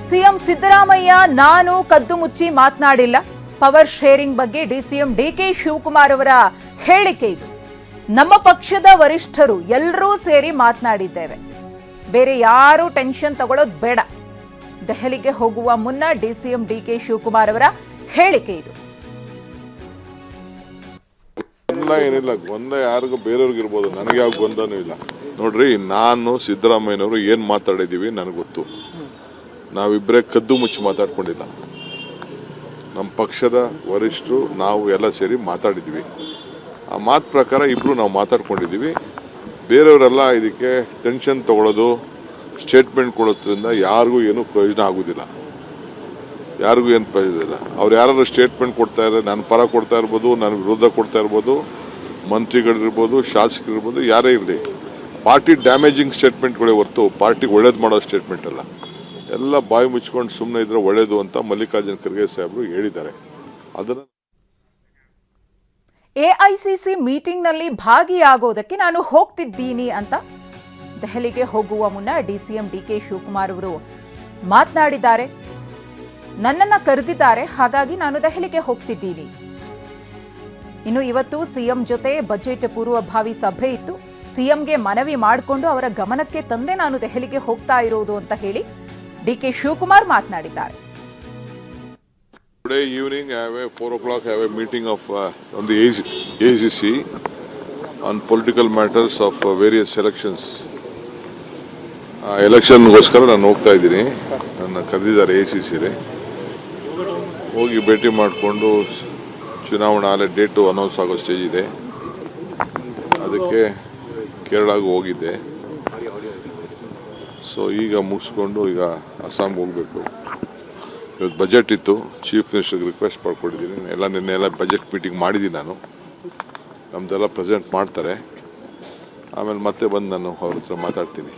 CM Siddaramaiah ನಾನು ಕದ್ದು ಮುಚ್ಚಿ ಮಾತನಾಡಿಲ್ಲ. ಪವರ್ ಶೇರಿಂಗ್ ಬಗ್ಗೆ ಡಿಸಿಎಂ ಡಿಕೆ ಶಿವಕುಮಾರ್ ಅವರ ಹೇಳಿಕೆ ಇದು. ನಮ್ಮ ಪಕ್ಷದ ವರಿಷ್ಠರು ಎಲ್ಲರೂ ಸೇರಿ ಮಾತನಾಡಿದ್ದೇವೆ. ಬೇರೆ ಯಾರು ಟೆನ್ಷನ್ ತಗೊಳ್ಳೋದು ಬೇಡ. ದೆಹಲಿಗೆ ಹೋಗುವ ಮುನ್ನ ಡಿಸಿಎಂ ಡಿಕೆ ಶಿವಕುಮಾರ್ ಅವರ ಹೇಳಿಕೆ ಇದು. ಏನಿಲ್ಲ, ಗೊಂದಲ ಯಾರಿಗೂ ಬೇರೆಯವ್ರಿಗೆ ಇರ್ಬೋದು, ನನಗೆ ಯಾವ ಗೊಂದಲನೂ ಇಲ್ಲ. ನೋಡ್ರಿ, ನಾನು ಸಿದ್ದರಾಮಯ್ಯನವರು ಏನ್ ಮಾತಾಡಿದೀವಿ ನನಗೆ ಗೊತ್ತು. ನಾವಿಬ್ಬರೇ ಕದ್ದು ಮುಚ್ಚಿ ಮಾತಾಡ್ಕೊಂಡಿಲ್ಲ. ನಮ್ಮ ಪಕ್ಷದ ವರಿಷ್ಠರು ನಾವು ಎಲ್ಲ ಸೇರಿ ಮಾತಾಡಿದ್ವಿ. ಆ ಮಾತು ಪ್ರಕಾರ ಇಬ್ರು ನಾವು ಮಾತಾಡ್ಕೊಂಡಿದ್ದೀವಿ. ಬೇರೆಯವರೆಲ್ಲ ಇದಕ್ಕೆ ಟೆನ್ಷನ್ ತಗೊಳ್ಳೋದು, ಸ್ಟೇಟ್ಮೆಂಟ್ ಕೊಡೋದ್ರಿಂದ ಯಾರಿಗೂ ಏನೂ ಪ್ರಯೋಜನ ಆಗೋದಿಲ್ಲ. ಯಾರಿಗೂ ಏನು ಪ್ರಯೋಜನ ಇಲ್ಲ. ಅವ್ರು ಯಾರು ಸ್ಟೇಟ್ಮೆಂಟ್ ಕೊಡ್ತಾ ಇದ್ದಾರೆ, ನನ್ನ ಪರ ಕೊಡ್ತಾ ಇರ್ಬೋದು, ನನ್ನ ವಿರುದ್ಧ ಕೊಡ್ತಾ ಇರ್ಬೋದು, ಮಂತ್ರಿಗಳಿರ್ಬೋದು, ಶಾಸಕರಿರ್ಬೋದು, ಯಾರೇ ಇರಲಿ, ಪಾರ್ಟಿ ಡ್ಯಾಮೇಜಿಂಗ್ ಸ್ಟೇಟ್ಮೆಂಟ್ಗಳೇ ಹೊರತು ಪಾರ್ಟಿಗೆ ಒಳ್ಳೇದು ಮಾಡೋ ಸ್ಟೇಟ್ಮೆಂಟ್ ಅಲ್ಲ. ಎಲ್ಲ ಬಾಯಿ ಮುಚ್ಕೊಂಡು ಸುಮ್ಮನೆ ಇದ್ರೆ ಒಳ್ಳೇದು ಅಂತ ಮಲ್ಲಿಕಾರ್ಜುನ ಖರ್ಗೆ ಸಾಹೇಬರು ಹೇಳಿದ್ದಾರೆ. ಅದನ್ನು ಎಐಸಿಸಿ ಮೀಟಿಂಗ್ನಲ್ಲಿ ಭಾಗಿಯಾಗೋದಕ್ಕೆ ನಾನು ಹೋಗ್ತಿದ್ದೀನಿ ಅಂತ ದೆಹಲಿಗೆ ಹೋಗುವ ಮುನ್ನ ಡಿಸಿಎಂ ಡಿಕೆ ಶಿವಕುಮಾರ್ ಅವರು ಮಾತನಾಡಿದ್ದಾರೆ. ನನ್ನನ್ನ ಕರೆದಿದ್ದಾರೆ, ಹಾಗಾಗಿ ನಾನು ದೆಹಲಿಗೆ ಹೋಗ್ತಿದ್ದೀನಿ. ಇನ್ನು ಇವತ್ತು ಸಿಎಂ ಜೊತೆ ಬಜೆಟ್ ಪೂರ್ವಭಾವಿ ಸಭೆ ಇತ್ತು. ಸಿಎಂಗೆ ಮನವಿ ಮಾಡಿಕೊಂಡು ಅವರ ಗಮನಕ್ಕೆ ತಂದೆ ನಾನು ದೆಹಲಿಗೆ ಹೋಗ್ತಾ ಇರೋದು ಅಂತ ಹೇಳಿ ಡಿಕೆ ಶಿವಕುಮಾರ್ ಮಾತನಾಡಿದ್ದಾರೆ. Today evening, I have a 4 o'clock. I have a meeting of on the ACC on political matters of various elections. ಎಲೆಕ್ಷನ್ಗೋಸ್ಕರ ನಾನು ಹೋಗ್ತಾ ಇದ್ದೀನಿ. ನನ್ನ ಕರೆದಿದ್ದಾರೆ ACCಲಿ. ಹೋಗಿ ಭೇಟಿ ಮಾಡಿಕೊಂಡು ಚುನಾವಣಾ ಡೇಟು ಅನೌನ್ಸ್ ಆಗೋ ಸ್ಟೇಜ್ ಇದೆ. ಅದಕ್ಕೆ ಕೇರಳಗೆ ಹೋಗಿದ್ದೆ. ಸೊ ಈಗ ಮುಗಿಸ್ಕೊಂಡು ಈಗ ಅಸ್ಸಾಂಗೆ ಹೋಗಬೇಕು. ಇವತ್ತು ಬಜೆಟ್ ಇತ್ತು, ಚೀಫ್ ಮಿನಿಸ್ಟರ್ಗೆ ರಿಕ್ವೆಸ್ಟ್ ಮಾಡ್ಕೊಂಡಿದ್ದೀನಿ. ನಿನ್ನೆ ಬಜೆಟ್ ಮೀಟಿಂಗ್ ಮಾಡಿದ್ದೀನಿ. ನಾನು ನಮ್ದೆಲ್ಲ ಪ್ರೆಸೆಂಟ್ ಮಾಡ್ತಾರೆ. ಆಮೇಲೆ ಮತ್ತೆ ಬಂದು ನಾನು ಅವ್ರ ಹತ್ರ ಮಾತಾಡ್ತೀನಿ.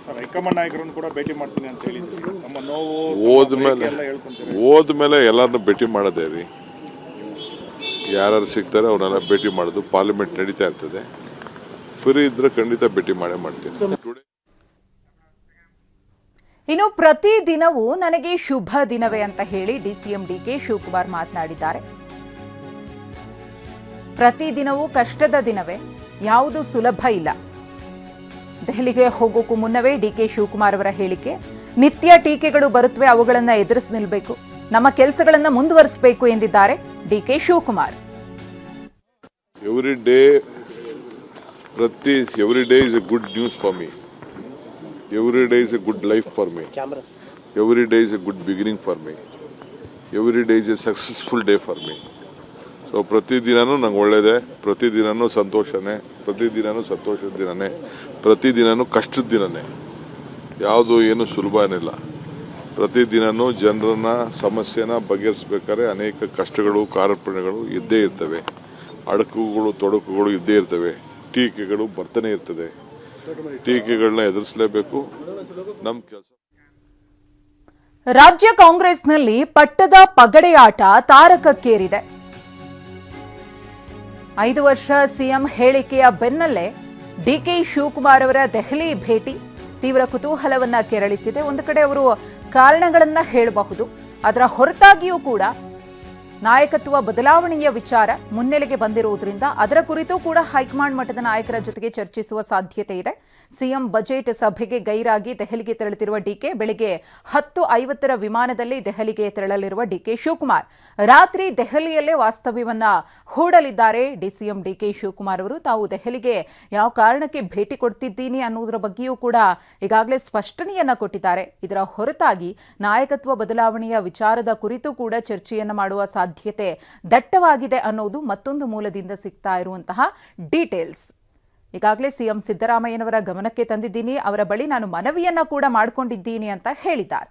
ಹೋದ್ಮೇಲೆ ಎಲ್ಲರನ್ನೂ ಭೇಟಿ ಮಾಡೋದೇ ರೀ. ಯಾರು ಸಿಗ್ತಾರೆ ಅವ್ರನ್ನೆಲ್ಲ ಭೇಟಿ ಮಾಡೋದು. ಪಾರ್ಲಿಮೆಂಟ್ ನಡೀತಾ ಇರ್ತದೆ. ಫ್ರೀ ಇದ್ರೆ ಖಂಡಿತ ಭೇಟಿ ಮಾಡೇ ಮಾಡ್ತೀನಿ. ಇನ್ನು ಪ್ರತಿ ದಿನವೂ ನನಗೆ ಶುಭ ದಿನವೇ ಅಂತ ಹೇಳಿ ಡಿಸಿಎಂ ಡಿಕೆ ಶಿವಕುಮಾರ್ ಮಾತನಾಡಿದ್ದಾರೆ. ಪ್ರತಿ ದಿನವೂ ಕಷ್ಟದ ದಿನವೇ, ಯಾವುದು ಸುಲಭ ಇಲ್ಲ. ದೆಹಲಿಗೆ ಹೋಗೋಕ್ಕೂ ಮುನ್ನವೇ ಡಿಕೆ ಶಿವಕುಮಾರ್ ಅವರ ಹೇಳಿಕೆ. ನಿತ್ಯ ಟೀಕೆಗಳು ಬರುತ್ತವೆ, ಅವುಗಳನ್ನು ಎದುರಿಸಿ ನಿಲ್ಲಬೇಕು, ನಮ್ಮ ಕೆಲಸಗಳನ್ನು ಮುಂದುವರಿಸಬೇಕು ಎಂದಿದ್ದಾರೆ DK Shivakumar. Every day is a good news for me. Every day is a good life for me. Every day is a good beginning for me. Every day is a successful day for me. So ಪ್ರತಿದಿನನೂ ನಂಗೆ ಒಳ್ಳೆಯದೇ, ಪ್ರತಿದಿನನೂ ಸಂತೋಷನೇ, ಪ್ರತಿದಿನನೂ ಸಂತೋಷದ ದಿನನೇ, ಪ್ರತಿದಿನನೂ ಕಷ್ಟದ ದಿನನೇ. ಯಾವುದು ಏನು ಸುಲಭ ಏನಿಲ್ಲ. ಪ್ರತಿದಿನನೂ ಜನರನ್ನ ಸಮಸ್ಯೆನ ಬಗೆಹರಿಸ್ಬೇಕಾದ್ರೆ ಅನೇಕ ಕಷ್ಟಗಳು, ಕಾರ್ಪಣ್ಯಗಳು ಇದ್ದೇ ಇರ್ತವೆ. ಅಡಕುಗಳು, ತೊಡಕುಗಳು ಇದ್ದೇ ಇರ್ತವೆ. ಟೀಕೆಗಳು ಬರ್ತಾನೆ ಇರ್ತದೆ. ಟೀಕೆಗಳನ್ನ ಎದುರಿಸಲೇಬೇಕು. ನಮ್ಮ ಕೆಲಸ. ರಾಜ್ಯ ಕಾಂಗ್ರೆಸ್ನಲ್ಲಿ ಪಟ್ಟದ ಪಗಡೆಯಾಟ ತಾರಕಕ್ಕೇರಿದೆ. 5 ವರ್ಷ ಸಿಎಂ ಹೇಳಿಕೆಯ ಬೆನ್ನಲ್ಲೇ ಡಿಕೆ ಶಿವಕುಮಾರ್ ಅವರ ದೆಹಲಿ ಭೇಟಿ ತೀವ್ರ ಕುತೂಹಲವನ್ನ ಕೆರಳಿಸಿದೆ. ಒಂದು ಕಡೆ ಅವರು ಕಾರಣಗಳನ್ನ ಹೇಳಬಹುದು, ಅದರ ಹೊರತಾಗಿಯೂ ಕೂಡ ನಾಯಕತ್ವ ಬದಲಾವಣೆಯ ವಿಚಾರ ಮುನ್ನೆಲೆಗೆ ಬಂದಿರುವುದರಿಂದ ಅದರ ಕುರಿತು ಕೂಡ ಹೈಕಮಾಂಡ್ ಮಟ್ಟದ ನಾಯಕರ ಜೊತೆಗೆ ಚರ್ಚಿಸುವ ಸಾಧ್ಯತೆ ಇದೆ. ಸಿಎಂ ಬಜೆಟ್ ಸಭೆಗೆ ಗೈರಾಗಿ ದೆಹಲಿಗೆ ತೆರಳುತ್ತಿರುವ ಡಿಕೆ ಬೆಳಗ್ಗೆ 10:50 ವಿಮಾನದಲ್ಲಿ ದೆಹಲಿಗೆ ತೆರಳಲಿರುವ ಡಿಕೆ ಶಿವಕುಮಾರ್ ರಾತ್ರಿ ದೆಹಲಿಯಲ್ಲೇ ವಾಸ್ತವ್ಯವನ್ನ ಹೂಡಲಿದ್ದಾರೆ. ಡಿಸಿಎಂ ಡಿಕೆ ಶಿವಕುಮಾರ್ ಅವರು ತಾವು ದೆಹಲಿಗೆ ಯಾವ ಕಾರಣಕ್ಕೆ ಭೇಟಿ ಕೊಡ್ತಿದ್ದೀನಿ ಅನ್ನೋದರ ಬಗ್ಗೆಯೂ ಕೂಡ ಈಗಾಗಲೇ ಸ್ಪಷ್ಟನೆಯನ್ನ ಕೊಟ್ಟಿದ್ದಾರೆ. ಇದರ ಹೊರತಾಗಿ ನಾಯಕತ್ವ ಬದಲಾವಣೆಯ ವಿಚಾರದ ಕುರಿತು ಕೂಡ ಚರ್ಚೆಯನ್ನ ಮಾಡುವ ಸಾಧ್ಯತೆ ದಟ್ಟವಾಗಿದೆ ಅನ್ನೋದು ಮತ್ತೊಂದು ಮೂಲದಿಂದ ಸಿಗ್ತಾ ಇರುವಂತಹ ಡೀಟೇಲ್ಸ್. ಈಗಾಗಲೇ ಸಿಎಂ ಸಿದ್ದರಾಮಯ್ಯನವರ ಗಮನಕ್ಕೆ ತಂದಿದ್ದೀನಿ, ಅವರ ಬಳಿ ನಾನು ಮನವಿಯನ್ನ ಕೂಡ ಮಾಡಿಕೊಂಡಿದ್ದೀನಿ ಅಂತ ಹೇಳಿದ್ದಾರೆ.